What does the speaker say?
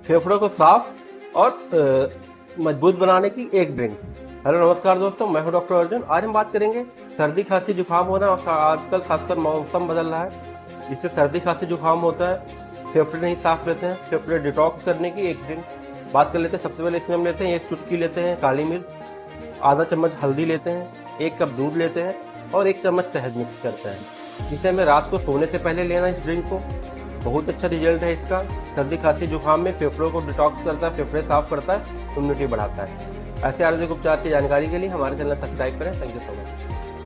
फेफड़ों को साफ और मजबूत बनाने की एक ड्रिंक। हेलो नमस्कार दोस्तों, मैं हूं डॉक्टर अर्जुन। आज हम बात करेंगे सर्दी खांसी जुकाम होना और आजकल खासकर मौसम बदल रहा है, जिससे सर्दी खांसी जुकाम होता है, फेफड़े नहीं साफ रहते हैं। फेफड़े डिटॉक्स करने की एक ड्रिंक बात कर लेते हैं। सबसे पहले इसमें हम लेते हैं 1 चुटकी लेते हैं काली मिर्च, आधा चम्मच हल्दी लेते हैं, 1 कप दूध लेते हैं और 1 चम्मच शहद मिक्स करते हैं, जिसे हमें रात को सोने से पहले लेना है। इस ड्रिंक को बहुत अच्छा रिजल्ट है इसका। सर्दी खांसी जुकाम में फेफड़ों को डिटॉक्स करता है, फेफड़े साफ करता है, इम्यूनिटी बढ़ाता है। ऐसे आयुर्वेदिक उपचार की जानकारी के लिए हमारे चैनल सब्सक्राइब करें। Thank you so much.